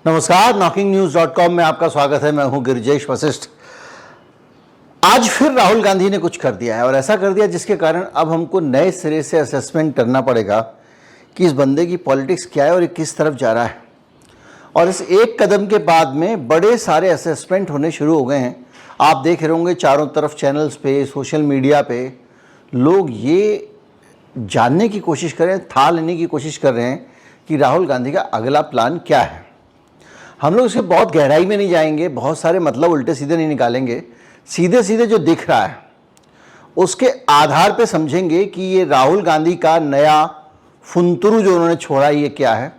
नमस्कार, knocking-news.com में आपका स्वागत है। मैं हूं गिरिजेश वशिष्ठ। आज फिर राहुल गांधी ने कुछ कर दिया है और ऐसा कर दिया जिसके कारण अब हमको नए सिरे से असेसमेंट करना पड़ेगा कि इस बंदे की पॉलिटिक्स क्या है और ये किस तरफ जा रहा है। और इस एक कदम के बाद में बड़े सारे असेसमेंट होने शुरू हो गए हैं। आप देख रहे होंगे चारों तरफ चैनल्स पे, सोशल मीडिया पे लोग ये जानने की कोशिश कर रहे हैं, था लेने की कोशिश कर रहे हैं कि राहुल गांधी का अगला प्लान क्या है। हम लोग इसके बहुत गहराई में नहीं जाएंगे, बहुत सारे मतलब उल्टे सीधे नहीं निकालेंगे। सीधे सीधे जो दिख रहा है उसके आधार पे समझेंगे कि ये राहुल गांधी का नया फुंतरू जो उन्होंने छोड़ा ये क्या है।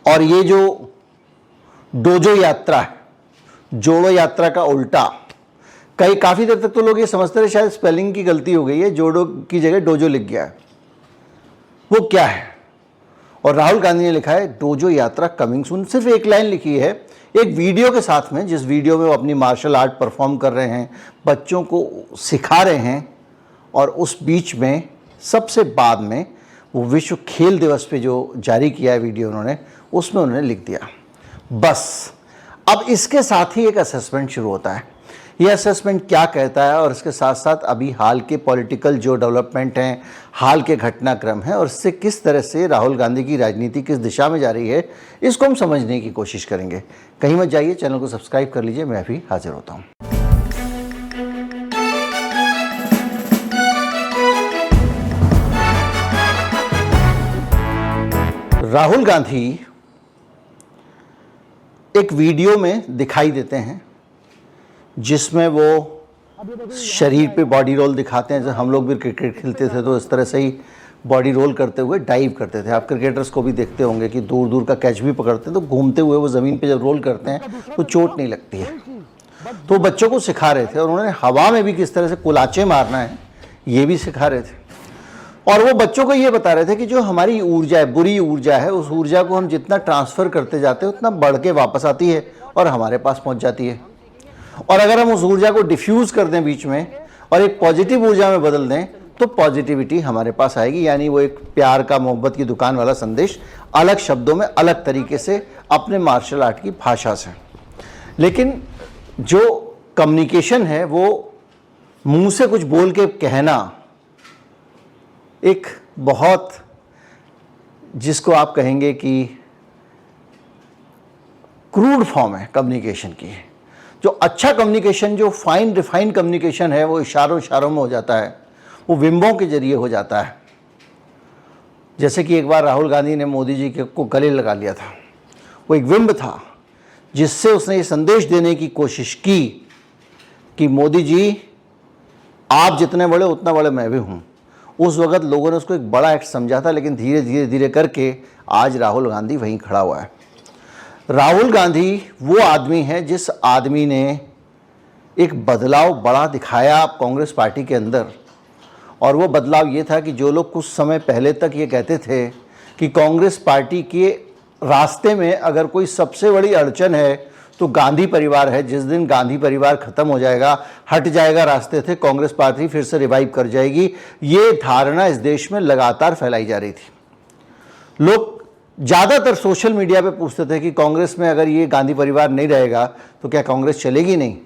और ये जो डोजो यात्रा है, जोड़ो यात्रा का उल्टा, काफ़ी देर तक तो लोग ये समझते रहे शायद स्पेलिंग की गलती हो गई है, जोड़ो की जगह डोजो लिख गया है। वो क्या है? और राहुल गांधी ने लिखा है डोजो यात्रा कमिंग सून। सिर्फ एक लाइन लिखी है एक वीडियो के साथ में, जिस वीडियो में वो अपनी मार्शल आर्ट परफॉर्म कर रहे हैं, बच्चों को सिखा रहे हैं। और उस बीच में सबसे बाद में वो विश्व खेल दिवस पे जो जारी किया है वीडियो उन्होंने, उसमें उन्होंने लिख दिया बस। अब इसके साथ ही एक असेसमेंट शुरू होता है। ये असेसमेंट क्या कहता है और इसके साथ साथ अभी हाल के पॉलिटिकल जो डेवलपमेंट हैं, हाल के घटनाक्रम हैं और इससे किस तरह से राहुल गांधी की राजनीति किस दिशा में जा रही है, इसको हम समझने की कोशिश करेंगे। कहीं मत जाइए, चैनल को सब्सक्राइब कर लीजिए। मैं भी हाजिर होता हूँ। राहुल गांधी एक वीडियो में दिखाई देते हैं जिसमें वो शरीर पे बॉडी रोल दिखाते हैं। जैसे हम लोग भी क्रिकेट खेलते थे तो इस तरह से ही बॉडी रोल करते हुए डाइव करते थे। आप क्रिकेटर्स को भी देखते होंगे कि दूर दूर का कैच भी पकड़ते हैं तो घूमते हुए वो ज़मीन पे जब रोल करते हैं तो चोट नहीं लगती है। तो बच्चों को सिखा रहे थे और उन्होंने हवा में भी किस तरह से कुलाचे मारना है ये भी सिखा रहे थे। और वो बच्चों को ये बता रहे थे कि जो हमारी ऊर्जा है, बुरी ऊर्जा है, उस ऊर्जा को हम जितना ट्रांसफ़र करते जाते हैं उतना बढ़ के वापस आती है और हमारे पास पहुँच जाती है। और अगर हम उस ऊर्जा को डिफ्यूज़ कर दें बीच में और एक पॉजिटिव ऊर्जा में बदल दें तो पॉजिटिविटी हमारे पास आएगी। यानी वो एक प्यार का, मोहब्बत की दुकान वाला संदेश, अलग शब्दों में, अलग तरीके से, अपने मार्शल आर्ट की भाषा से। लेकिन जो कम्युनिकेशन है वो मुंह से कुछ बोल के कहना एक बहुत, जिसको आप कहेंगे कि क्रूड फॉर्म है कम्युनिकेशन की। जो अच्छा कम्युनिकेशन, जो फाइन रिफाइंड कम्युनिकेशन है, वो इशारों इशारों में हो जाता है, वो विंबों के जरिए हो जाता है। जैसे कि एक बार राहुल गांधी ने मोदी जी को गले लगा लिया था। वो एक विंब था जिससे उसने ये संदेश देने की कोशिश की कि मोदी जी आप जितने बड़े उतना बड़े मैं भी हूँ। उस वक़्त लोगों ने उसको एक बड़ा एक्ट समझा था, लेकिन धीरे धीरे करके आज राहुल गांधी वहीं खड़ा हुआ है। राहुल गांधी वो आदमी है जिस आदमी ने एक बदलाव बड़ा दिखाया कांग्रेस पार्टी के अंदर। और वो बदलाव ये था कि जो लोग कुछ समय पहले तक ये कहते थे कि कांग्रेस पार्टी के रास्ते में अगर कोई सबसे बड़ी अड़चन है तो गांधी परिवार है, जिस दिन गांधी परिवार ख़त्म हो जाएगा, हट जाएगा रास्ते से, कांग्रेस पार्टी फिर से रिवाइव कर जाएगी, ये धारणा इस देश में लगातार फैलाई जा रही थी। लोग ज़्यादातर सोशल मीडिया पे पूछते थे कि कांग्रेस में अगर ये गांधी परिवार नहीं रहेगा तो क्या कांग्रेस चलेगी नहीं।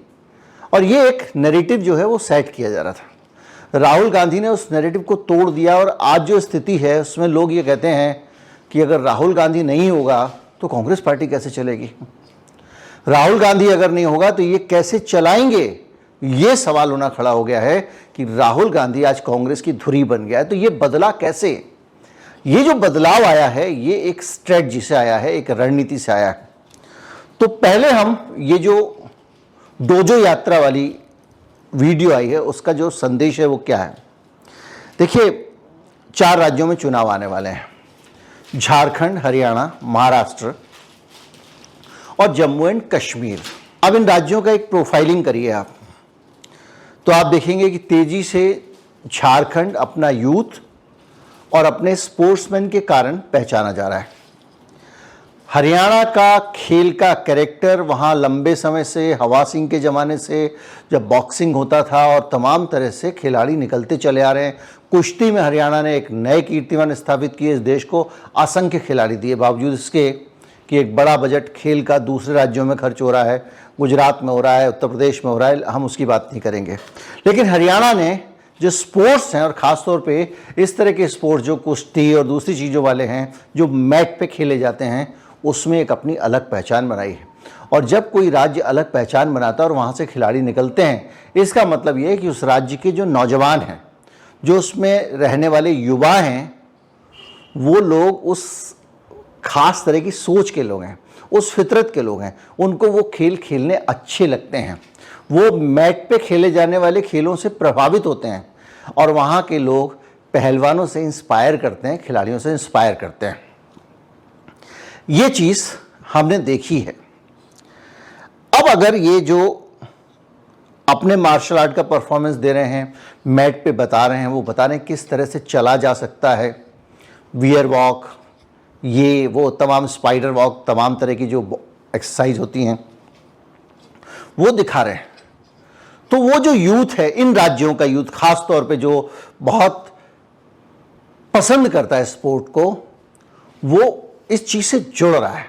और ये एक नैरेटिव जो है वो सेट किया जा रहा था। राहुल गांधी ने उस नैरेटिव को तोड़ दिया और आज जो स्थिति है उसमें लोग ये कहते हैं कि अगर राहुल गांधी नहीं होगा तो कांग्रेस पार्टी कैसे चलेगी, राहुल गांधी अगर नहीं होगा तो ये कैसे चलाएंगे। ये सवाल होना खड़ा हो गया है कि राहुल गांधी आज कांग्रेस की धुरी बन गया है, तो ये बदला कैसे। ये जो बदलाव आया है ये एक स्ट्रेटजी से आया है, एक रणनीति से आया है। तो पहले हम ये जो डोजो यात्रा वाली वीडियो आई है उसका जो संदेश है वो क्या है। देखिए, 4 राज्यों में चुनाव आने वाले हैं, झारखंड, हरियाणा, महाराष्ट्र और जम्मू एंड कश्मीर। अब इन राज्यों का एक प्रोफाइलिंग करिए आप, तो आप देखेंगे कि तेजी से झारखंड अपना यूथ और अपने स्पोर्ट्समैन के कारण पहचाना जा रहा है। हरियाणा का खेल का कैरेक्टर, वहाँ लंबे समय से, हवा सिंह के ज़माने से जब बॉक्सिंग होता था और तमाम तरह से खिलाड़ी निकलते चले आ रहे हैं। कुश्ती में हरियाणा ने एक नए कीर्तिमान स्थापित किए, इस देश को असंख्य खिलाड़ी दिए। बावजूद इसके कि एक बड़ा बजट खेल का दूसरे राज्यों में खर्च हो रहा है, गुजरात में हो रहा है, उत्तर प्रदेश में हो रहा है, हम उसकी बात नहीं करेंगे। लेकिन हरियाणा ने जो स्पोर्ट्स हैं, और ख़ास तौर पे इस तरह के स्पोर्ट्स जो कुश्ती और दूसरी चीज़ों वाले हैं जो मैट पे खेले जाते हैं, उसमें एक अपनी अलग पहचान बनाई है। और जब कोई राज्य अलग पहचान बनाता है और वहाँ से खिलाड़ी निकलते हैं, इसका मतलब ये है कि उस राज्य के जो नौजवान हैं, जो उसमें रहने वाले युवा हैं, वो लोग उस खास तरह की सोच के लोग हैं, उस फितरत के लोग हैं, उनको वो खेल खेलने अच्छे लगते हैं, वो मैट पे खेले जाने वाले खेलों से प्रभावित होते हैं और वहाँ के लोग पहलवानों से इंस्पायर करते हैं, खिलाड़ियों से इंस्पायर करते हैं। ये चीज़ हमने देखी है। अब अगर ये जो अपने मार्शल आर्ट का परफॉर्मेंस दे रहे हैं, मैट पे बता रहे हैं, वो बता रहे हैं किस तरह से चला जा सकता है, वियर वॉक, ये वो तमाम स्पाइडर वॉक, तमाम तरह की जो एक्सरसाइज होती हैं वो दिखा रहे हैं, तो वो जो यूथ है, इन राज्यों का यूथ खास तौर पे जो बहुत पसंद करता है स्पोर्ट को, वो इस चीज़ से जुड़ रहा है,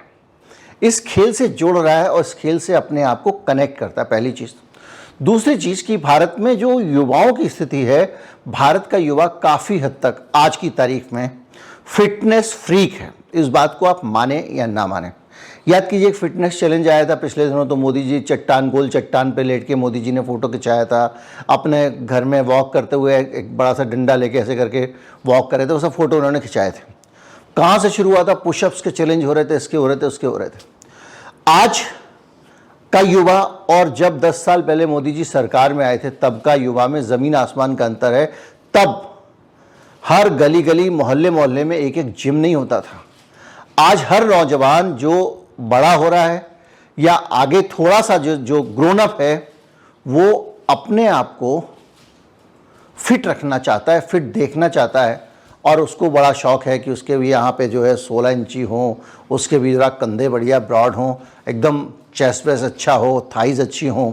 इस खेल से जुड़ रहा है और इस खेल से अपने आप को कनेक्ट करता है, पहली चीज़। दूसरी चीज़ कि भारत में जो युवाओं की स्थिति है, भारत का युवा काफ़ी हद तक आज की तारीख में फिटनेस फ्रीक है। इस बात को आप माने या ना माने, याद कीजिए एक फिटनेस चैलेंज आया था पिछले दिनों, तो मोदी जी गोल चट्टान पे लेट के मोदी जी ने फ़ोटो खिंचाया था, अपने घर में वॉक करते हुए एक बड़ा सा डंडा लेके ऐसे करके वॉक कर रहे थे, वो सब फ़ोटो उन्होंने खिंचाए थे। कहाँ से शुरू हुआ था? पुशअप्स के चैलेंज हो रहे थे, इसके हो रहे थे, उसके हो रहे थे। आज का युवा और जब 10 साल पहले मोदी जी सरकार में आए थे तब का युवा में ज़मीन आसमान का अंतर है। तब हर गली गली, मोहल्ले मोहल्ले में एक एक जिम नहीं होता था। आज हर नौजवान जो बड़ा हो रहा है या आगे थोड़ा सा जो ग्रोन अप है, वो अपने आप को फिट रखना चाहता है, फिट देखना चाहता है, और उसको बड़ा शौक़ है कि उसके भी यहाँ पे जो है 16 इंची हो, उसके भी ज़रा कंधे बढ़िया ब्रॉड हों, एकदम चेस्ट वेस्ट अच्छा हो, थाइज़ अच्छी हों।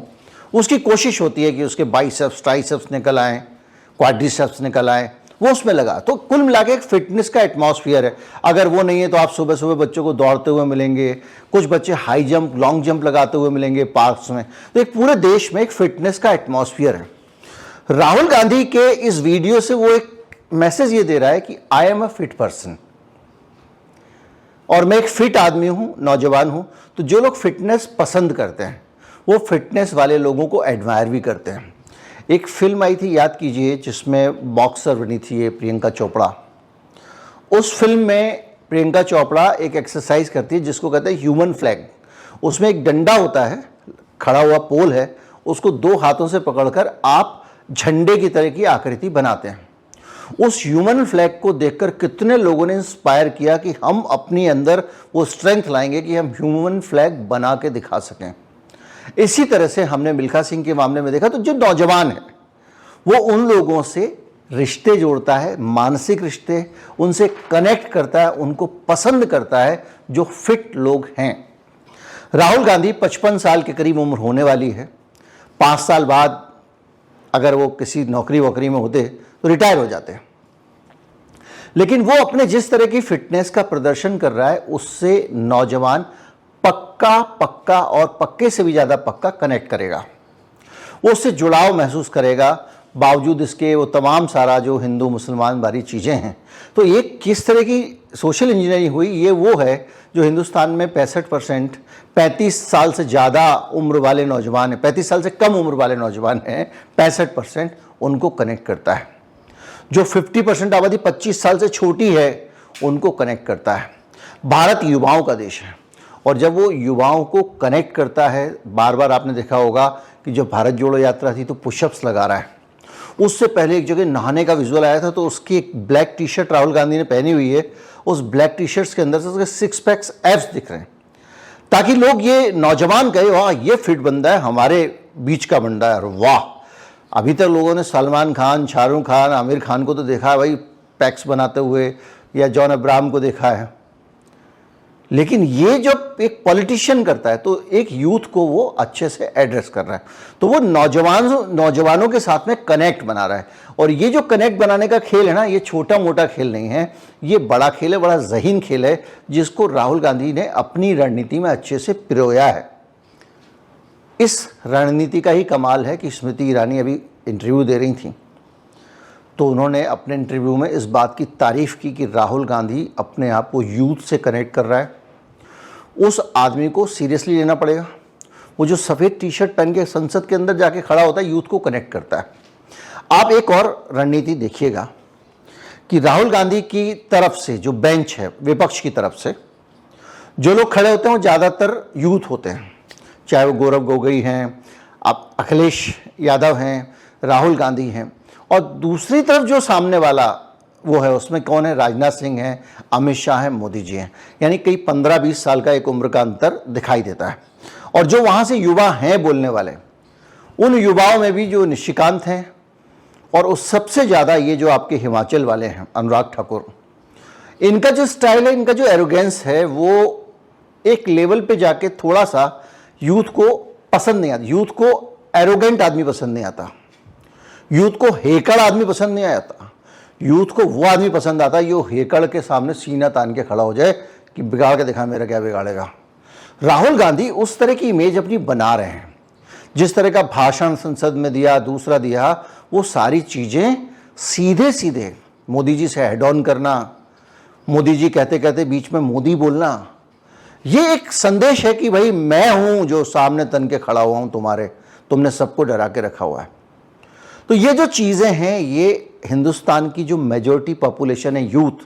उसकी कोशिश होती है कि उसके बाइसेप्स, ट्राइसेप्स निकल आएँ, क्वाड्रिसेप्स निकल आएँ, वो उसमें लगा। तो कुल मिला के एक फिटनेस का एटमॉस्फेयर है। अगर वो नहीं है तो आप सुबह सुबह बच्चों को दौड़ते हुए मिलेंगे, कुछ बच्चे हाई जंप, लॉन्ग जंप लगाते हुए मिलेंगे पार्क्स में। तो एक पूरे देश में एक फिटनेस का एटमॉस्फेयर है। राहुल गांधी के इस वीडियो से वो एक मैसेज ये दे रहा है कि I am a fit person, और मैं एक फिट आदमी हूँ, नौजवान हूँ। तो जो लोग फिटनेस पसंद करते हैं वो फिटनेस वाले लोगों को एडमायर भी करते हैं। एक फिल्म आई थी, याद कीजिए, जिसमें बॉक्सर बनी थी ये प्रियंका चोपड़ा। उस फिल्म में प्रियंका चोपड़ा एक एक्सरसाइज करती है जिसको कहते हैं ह्यूमन फ्लैग। उसमें एक डंडा होता है, खड़ा हुआ पोल है, उसको 2 हाथों से पकड़कर आप झंडे की तरह की आकृति बनाते हैं। उस ह्यूमन फ्लैग को देखकर कितने लोगों ने इंस्पायर किया कि हम अपने अंदर वो स्ट्रेंथ लाएंगे कि हम ह्यूमन फ्लैग बना के दिखा सकें। इसी तरह से हमने मिल्खा सिंह के मामले में देखा। तो जो नौजवान है वो उन लोगों से रिश्ते जोड़ता है, मानसिक रिश्ते, उनसे कनेक्ट करता है, उनको पसंद करता है जो फिट लोग हैं। राहुल गांधी 55 साल के करीब उम्र होने वाली है। 5 साल बाद अगर वो किसी नौकरी वोकरी में होते तो रिटायर हो जाते हैं। लेकिन वो अपने जिस तरह की फिटनेस का प्रदर्शन कर रहा है उससे नौजवान पक्का और पक्के से भी ज़्यादा पक्का कनेक्ट करेगा, वो उससे जुड़ाव महसूस करेगा, बावजूद इसके वो तमाम सारा जो हिंदू मुसलमान वाली चीज़ें हैं। तो ये किस तरह की सोशल इंजीनियरिंग हुई, ये वो है जो हिंदुस्तान में 65% 35 साल से ज़्यादा उम्र वाले नौजवान हैं, 35 साल से कम उम्र वाले नौजवान हैं, 65% उनको कनेक्ट करता है। जो 50% आबादी 25 साल से छोटी है उनको कनेक्ट करता है। भारत युवाओं का देश है, और जब वो युवाओं को कनेक्ट करता है, बार बार आपने देखा होगा कि जब भारत जोड़ो यात्रा थी तो पुशअप्स लगा रहा है। उससे पहले एक जगह नहाने का विजुअल आया था, तो उसकी एक black T shirt Rahul Gandhi ने पहनी हुई है, उस ब्लैक टी शर्ट्स के अंदर से उसके 6 पैक्स एब्स दिख रहे हैं, ताकि लोग ये नौजवान कहे वाह ये फिट बंदा है, हमारे बीच का बंदा है। वाह, अभी तक लोगों ने सलमान खान, शाहरुख खान, आमिर खान को तो देखा है भाई पैक्स बनाते हुए, या जॉन अब्राहम को देखा है, लेकिन ये जब एक पॉलिटिशियन करता है तो एक यूथ को वो अच्छे से एड्रेस कर रहा है, तो वो नौजवानों के साथ में कनेक्ट बना रहा है। और ये जो कनेक्ट बनाने का खेल है ना, ये छोटा मोटा खेल नहीं है, ये बड़ा खेल है, बड़ा ज़हीन खेल है, जिसको राहुल गांधी ने अपनी रणनीति में अच्छे से पिरोया है। इस रणनीति का ही कमाल है कि स्मृति ईरानी अभी इंटरव्यू दे रही थी, तो उन्होंने अपने इंटरव्यू में इस बात की तारीफ़ की कि राहुल गांधी अपने आप को यूथ से कनेक्ट कर रहा है। उस आदमी को सीरियसली लेना पड़ेगा। वो जो सफ़ेद टी शर्ट पहन के संसद के अंदर जाके खड़ा होता है, यूथ को कनेक्ट करता है। आप एक और रणनीति देखिएगा कि राहुल गांधी की तरफ से जो बेंच है, विपक्ष की तरफ से जो लोग खड़े होते हैं वो ज़्यादातर यूथ होते हैं, चाहे वो गौरव गोगोई हैं, आप अखिलेश यादव हैं, राहुल गांधी हैं। और दूसरी तरफ जो सामने वाला वो है, उसमें कौन है? राजनाथ सिंह हैं, अमित शाह हैं, मोदी जी हैं। यानी कई 15-20 साल का एक उम्र का अंतर दिखाई देता है। और जो वहाँ से युवा हैं बोलने वाले, उन युवाओं में भी जो निशिकांत हैं, और उस सबसे ज़्यादा ये जो आपके हिमाचल वाले हैं, अनुराग ठाकुर, इनका जो स्टाइल है, इनका जो एरोगेंस है, वो एक लेवल पे जाके थोड़ा सा यूथ को पसंद नहीं आता। यूथ को एरोगेंट आदमी पसंद नहीं आता, यूथ को हेकड़ आदमी पसंद नहीं आता। यूथ को वो आदमी पसंद आता है जो हेकड़ के सामने सीना तान के खड़ा हो जाए कि बिगाड़ के दिखा, मेरा क्या बिगाड़ेगा। राहुल गांधी उस तरह की इमेज अपनी बना रहे हैं। जिस तरह का भाषण संसद में दिया, दूसरा दिया, वो सारी चीज़ें सीधे सीधे मोदी जी से हेड ऑन करना, मोदी जी कहते कहते बीच में मोदी बोलना, ये एक संदेश है कि भाई मैं हूँ जो सामने तन के खड़ा हुआ हूँ तुम्हारे, तुमने सबको डरा के रखा हुआ है। तो ये जो चीज़ें हैं, ये हिंदुस्तान की जो मेजॉरिटी पॉपुलेशन है यूथ,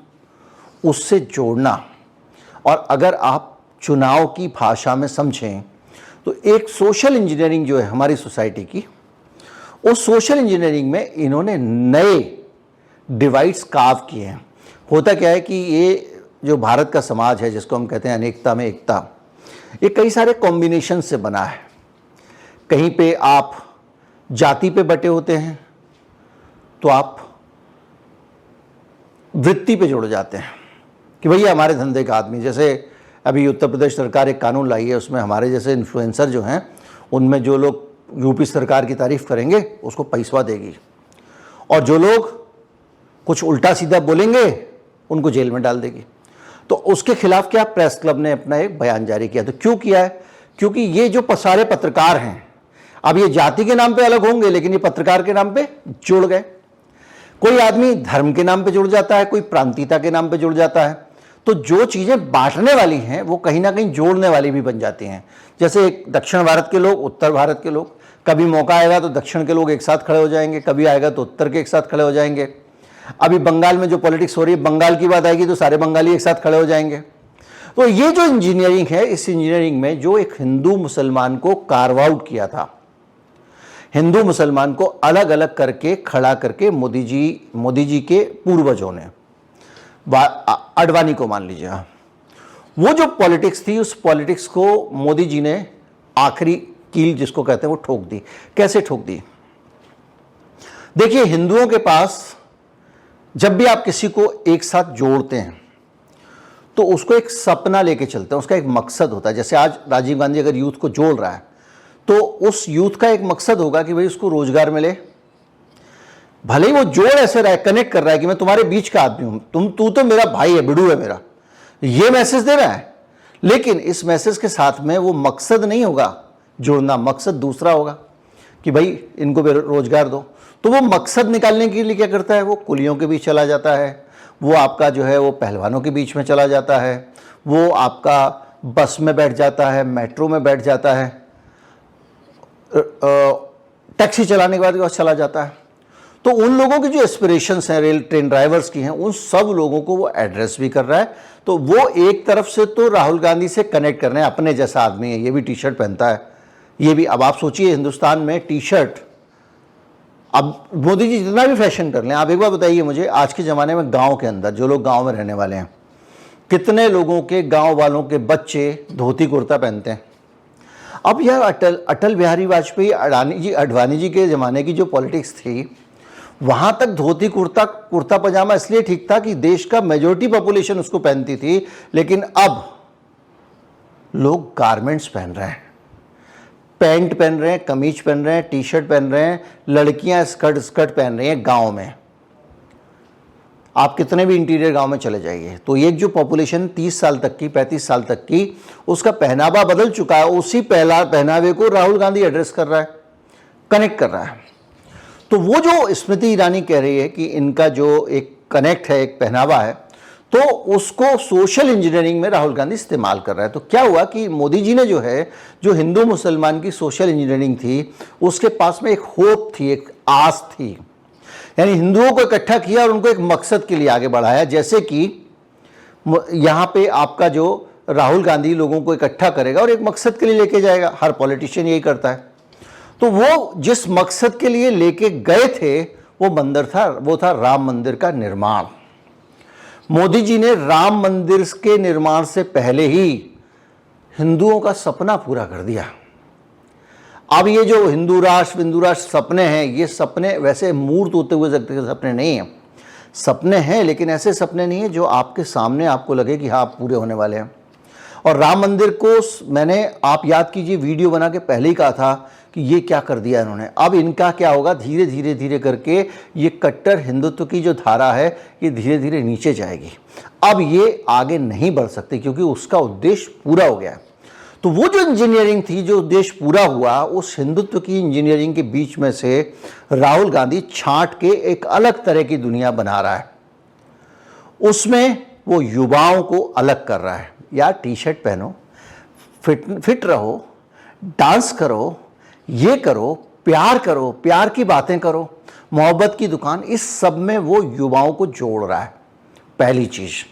उससे जोड़ना। और अगर आप चुनाव की भाषा में समझें तो एक सोशल इंजीनियरिंग जो है हमारी सोसाइटी की, उस सोशल इंजीनियरिंग में इन्होंने नए डिवाइड्स कार्व किए हैं। होता क्या है कि ये जो भारत का समाज है, जिसको हम कहते हैं अनेकता में एकता, ये कई सारे कॉम्बिनेशन से बना है। कहीं पे आप जाति पे बटे होते हैं तो आप वृत्ति पे जुड़ जाते हैं कि भैया हमारे धंधे का आदमी। जैसे अभी उत्तर प्रदेश सरकार एक कानून लाई है, उसमें हमारे जैसे इन्फ्लुएंसर जो हैं, उनमें जो लोग यूपी सरकार की तारीफ करेंगे उसको पैसा देगी, और जो लोग कुछ उल्टा सीधा बोलेंगे उनको जेल में डाल देगी। तो उसके खिलाफ क्या प्रेस क्लब ने अपना एक बयान जारी किया। तो क्यों किया है? क्योंकि ये जो सारे पत्रकार हैं, अब ये जाति के नाम पे अलग होंगे, लेकिन ये पत्रकार के नाम पे जुड़ गए। कोई आदमी धर्म के नाम पे जुड़ जाता है, कोई प्रांतीयता के नाम पे जुड़ जाता है। तो जो चीज़ें बांटने वाली हैं वो कहीं ना कहीं जोड़ने वाली भी बन जाती हैं। जैसे एक दक्षिण भारत के लोग, उत्तर भारत के लोग, कभी मौका आएगा तो दक्षिण के लोग एक साथ खड़े हो जाएंगे, कभी आएगा तो उत्तर के एक साथ खड़े हो जाएंगे। अभी बंगाल में जो पॉलिटिक्स हो रही है, बंगाल की बात आएगी तो सारे बंगाली एक साथ खड़े हो जाएंगे। तो ये जो इंजीनियरिंग है, इस इंजीनियरिंग में जो एक हिंदू मुसलमान को कार्व आउट किया था, हिंदू मुसलमान को अलग अलग करके खड़ा करके मोदी जी के पूर्वजों ने, अडवाणी को मान लीजिए, वो जो पॉलिटिक्स थी, उस पॉलिटिक्स को मोदी जी ने आखिरी कील जिसको कहते हैं वो ठोक दी। कैसे ठोक दी? देखिए, हिंदुओं के पास जब भी आप किसी को एक साथ जोड़ते हैं तो उसको एक सपना लेके चलते हैं, उसका एक मकसद होता है। जैसे आज राजीव गांधी अगर यूथ को जोड़ रहा है तो उस यूथ का एक मकसद होगा कि भाई उसको रोजगार मिले। भले ही वो जोड़ ऐसे रहा है, कनेक्ट कर रहा है कि मैं तुम्हारे बीच का आदमी हूं, तू तो मेरा भाई है, बिडू है मेरा, ये मैसेज दे रहा है। लेकिन इस मैसेज के साथ में वो मकसद नहीं होगा जोड़ना, मकसद दूसरा होगा कि भाई इनको रोजगार दो। तो वो मकसद निकालने के लिए क्या करता है? वो कुलियों के बीच चला जाता है, वो आपका जो है वो पहलवानों के बीच में चला जाता है, वो आपका बस में बैठ जाता है, मेट्रो में बैठ जाता है, टैक्सी चलाने के बाद वो चला जाता है। तो उन लोगों की जो एस्पिरेशंस हैं, रेल ट्रेन ड्राइवर्स की हैं, उन सब लोगों को वो एड्रेस भी कर रहा है। तो वो एक तरफ से तो राहुल गांधी से कनेक्ट कर रहे हैं, अपने जैसा आदमी है, ये भी टी शर्ट पहनता है, ये भी। अब आप सोचिए, हिंदुस्तान में टी शर्ट, अब मोदी जी जितना भी फैशन कर लें, आप एक बार बताइए मुझे, आज के ज़माने में गांव के अंदर जो लोग गांव में रहने वाले हैं, कितने लोगों के गांव वालों के बच्चे धोती कुर्ता पहनते हैं? अब यार अटल बिहारी वाजपेयी, अडवाणी जी के ज़माने की जो पॉलिटिक्स थी, वहाँ तक धोती कुर्ता पजामा इसलिए ठीक था कि देश का मेजॉरिटी पॉपुलेशन उसको पहनती थी। लेकिन अब लोग गारमेंट्स पहन रहे हैं, पैंट पहन रहे हैं, कमीज पहन रहे हैं, टी शर्ट पहन रहे हैं, लड़कियां स्कर्ट पहन रही हैं गांव में। आप कितने भी इंटीरियर गांव में चले जाइए तो एक जो पॉपुलेशन 30 साल तक की, 35 साल तक की, उसका पहनावा बदल चुका है। उसी पहनावे को राहुल गांधी एड्रेस कर रहा है, कनेक्ट कर रहा है। तो वो जो स्मृति ईरानी कह रही है कि इनका जो एक कनेक्ट है, एक पहनावा है, तो उसको सोशल इंजीनियरिंग में राहुल गांधी इस्तेमाल कर रहा है। तो क्या हुआ कि मोदी जी ने जो हिंदू मुसलमान की सोशल इंजीनियरिंग थी, उसके पास में एक होप थी, एक आस थी, यानी हिंदुओं को इकट्ठा किया और उनको एक मकसद के लिए आगे बढ़ाया। जैसे कि यहाँ पे आपका जो राहुल गांधी लोगों को इकट्ठा करेगा और एक मकसद के लिए लेके जाएगा, हर पॉलिटिशियन यही करता है। तो वो जिस मकसद के लिए लेके गए थे वो मंदिर था, वो था राम मंदिर का निर्माण। मोदी जी ने राम मंदिर के निर्माण से पहले ही हिंदुओं का सपना पूरा कर दिया। अब ये जो हिंदू राष्ट्र सपने हैं, ये सपने वैसे मूर्त होते हुए सपने नहीं हैं, सपने हैं लेकिन ऐसे सपने नहीं है जो आपके सामने आपको लगे कि हाँ पूरे होने वाले हैं। और राम मंदिर को मैंने, आप याद कीजिए, वीडियो बना के पहले ही कहा था कि ये क्या कर दिया इन्होंने। अब इनका क्या होगा, धीरे धीरे करके ये कट्टर हिंदुत्व की जो धारा है ये धीरे धीरे नीचे जाएगी। अब ये आगे नहीं बढ़ सकती क्योंकि उसका उद्देश्य पूरा हो गया है। तो वो जो इंजीनियरिंग थी, जो उद्देश्य पूरा हुआ, उस हिंदुत्व की इंजीनियरिंग के बीच में से राहुल गांधी छांट के एक अलग तरह की दुनिया बना रहा है। उसमें वो युवाओं को अलग कर रहा है। यार टी शर्ट पहनो, फिट रहो, डांस करो, ये करो, प्यार की बातें करो, मोहब्बत की दुकान, इस सब में वो युवाओं को जोड़ रहा है। पहली चीज,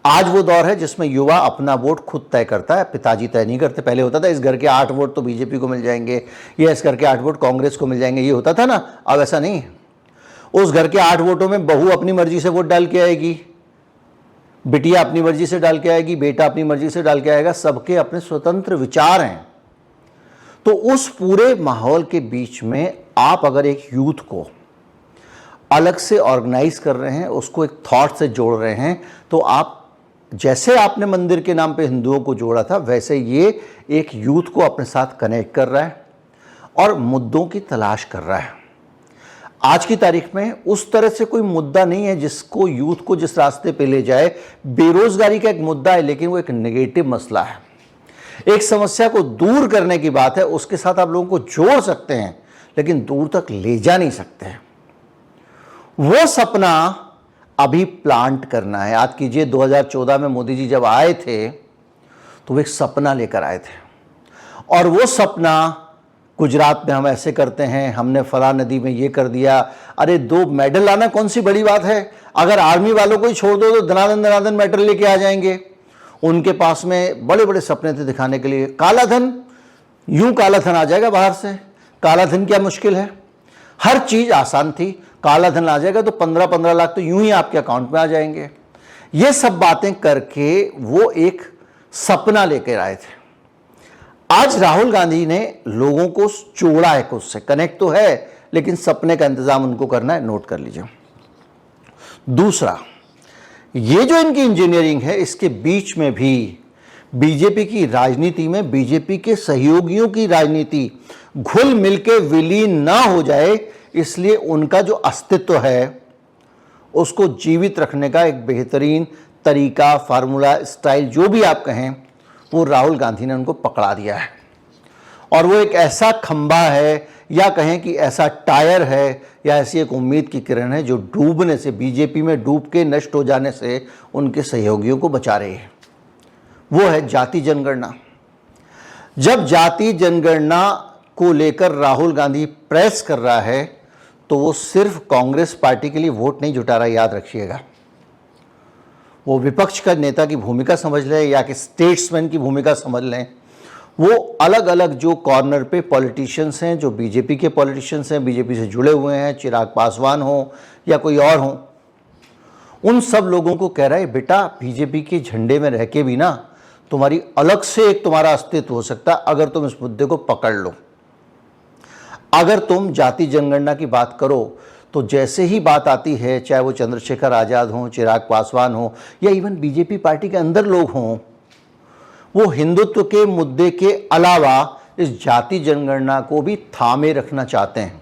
आज वो दौर है जिसमें युवा अपना वोट खुद तय करता है, पिताजी तय नहीं करते। पहले होता था इस घर के 8 वोट तो बीजेपी को मिल जाएंगे, या इस घर के 8 वोट कांग्रेस को मिल जाएंगे, ये होता था ना। अब ऐसा नहीं है। उस घर के 8 वोटों में बहू अपनी मर्जी से वोट डाल के आएगी, बिटिया अपनी मर्जी से डाल के आएगी, बेटा अपनी मर्जी से डाल के आएगा। सबके अपने स्वतंत्र विचार हैं। तो उस पूरे माहौल के बीच में आप अगर एक यूथ को अलग से ऑर्गेनाइज कर रहे हैं, उसको एक थॉट से जोड़ रहे हैं, तो आप, जैसे आपने मंदिर के नाम पे हिंदुओं को जोड़ा था, वैसे ये एक यूथ को अपने साथ कनेक्ट कर रहा है और मुद्दों की तलाश कर रहा है। आज की तारीख में उस तरह से कोई मुद्दा नहीं है जिसको यूथ को जिस रास्ते पे ले जाए। बेरोजगारी का एक मुद्दा है लेकिन वो एक नेगेटिव मसला है, एक समस्या को दूर करने की बात है, उसके साथ आप लोगों को जोड़ सकते हैं लेकिन दूर तक ले जा नहीं सकते हैं। वो सपना अभी प्लांट करना है। याद कीजिए 2014 में मोदी जी जब आए थे तो वो एक सपना लेकर आए थे, और वो सपना, गुजरात में हम ऐसे करते हैं, हमने फला नदी में ये कर दिया। अरे 2 मेडल लाना कौन सी बड़ी बात है। अगर आर्मी वालों को ही छोड़ दो तो धनाधन मेडल लेके आ जाएंगे। उनके पास में बड़े बड़े सपने थे दिखाने के लिए। काला धन, यूं काला धन आ जाएगा बाहर से, काला धन क्या मुश्किल है, हर चीज आसान थी। काला धन आ जाएगा तो 15-15 लाख तो यूं ही आपके अकाउंट में आ जाएंगे। ये सब बातें करके वो एक सपना लेकर आए थे। आज राहुल गांधी ने लोगों को जोड़ा है, खुद से कनेक्ट तो है लेकिन सपने का इंतजाम उनको करना है। नोट कर लीजिए। दूसरा, ये जो इनकी इंजीनियरिंग है, इसके बीच में भी बीजेपी की राजनीति में बीजेपी के सहयोगियों की राजनीति घुल मिल के विलीन ना हो जाए, इसलिए उनका जो अस्तित्व है उसको जीवित रखने का एक बेहतरीन तरीका, फार्मूला, स्टाइल, जो भी आप कहें, वो राहुल गांधी ने उनको पकड़ा दिया है। और वो एक ऐसा खंभा है, या कहें कि ऐसा टायर है, या ऐसी एक उम्मीद की किरण है जो डूबने से, बीजेपी में डूब के नष्ट हो जाने से उनके सहयोगियों को बचा रही है। वो है जाति जनगणना। जब जाति जनगणना को लेकर राहुल गांधी प्रेस कर रहा है तो वो सिर्फ कांग्रेस पार्टी के लिए वोट नहीं जुटा रहा, याद रखिएगा। वो विपक्ष का नेता की भूमिका समझ लें या कि स्टेट्समैन की भूमिका समझ लें, वो अलग अलग जो कॉर्नर पे पॉलिटिशियंस हैं, जो बीजेपी के पॉलिटिशियंस हैं, बीजेपी से जुड़े हुए हैं, चिराग पासवान हो या कोई और हो, उन सब लोगों को कह रहा है, बेटा बीजेपी के झंडे में रह के भी ना तुम्हारी अलग से एक तुम्हारा अस्तित्व हो सकता है अगर तुम इस मुद्दे को पकड़ लो। अगर तुम जाति जनगणना की बात करो तो जैसे ही बात आती है, चाहे वो चंद्रशेखर आज़ाद हों, चिराग पासवान हो, या इवन बीजेपी पार्टी के अंदर लोग हों, वो हिंदुत्व के मुद्दे के अलावा इस जाति जनगणना को भी थामे रखना चाहते हैं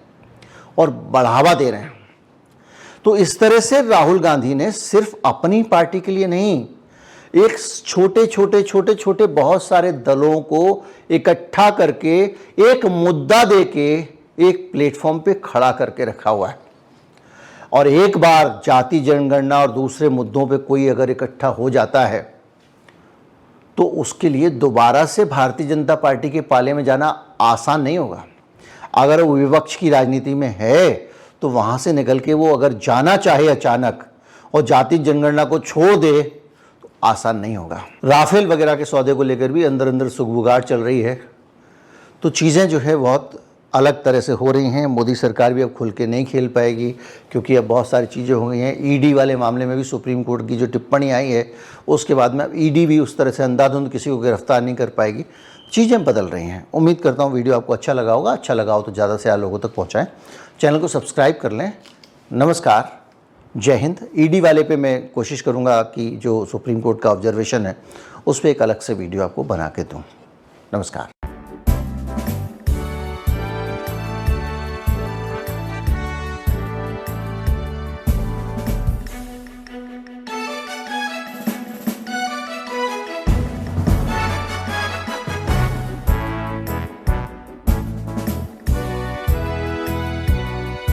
और बढ़ावा दे रहे हैं। तो इस तरह से राहुल गांधी ने सिर्फ अपनी पार्टी के लिए नहीं, एक छोटे बहुत सारे दलों को इकट्ठा करके एक मुद्दा देके एक प्लेटफॉर्म पे खड़ा करके रखा हुआ है। और एक बार जाति जनगणना और दूसरे मुद्दों पे कोई अगर इकट्ठा हो जाता है तो उसके लिए दोबारा से भारतीय जनता पार्टी के पाले में जाना आसान नहीं होगा। अगर वो विपक्ष की राजनीति में है तो वहाँ से निकल के वो अगर जाना चाहे अचानक और जाति जनगणना को छोड़ दे तो आसान नहीं होगा। राफेल वगैरह के सौदे को लेकर भी अंदर अंदर सुगबुगाहट चल रही है। तो चीज़ें जो है बहुत अलग तरह से हो रही हैं। मोदी सरकार भी अब खुल के नहीं खेल पाएगी क्योंकि अब बहुत सारी चीज़ें हो गई हैं। ईडी वाले मामले में भी सुप्रीम कोर्ट की जो टिप्पणी आई है उसके बाद में अब ईडी भी उस तरह से अंधाधुंध किसी को गिरफ्तार नहीं कर पाएगी। चीज़ें बदल रही हैं। उम्मीद करता हूँ वीडियो आपको अच्छा लगा होगा। अच्छा लगा हो तो ज़्यादा से ज़्यादा लोगों तक पहुँचाएँ। चैनल को सब्सक्राइब कर लें। नमस्कार, जय हिंद। ईडी वाले पे मैं कोशिश करूँगा कि जो सुप्रीम कोर्ट का ऑब्जर्वेशन है उस पर एक अलग से वीडियो आपको बना के दूँ। नमस्कार।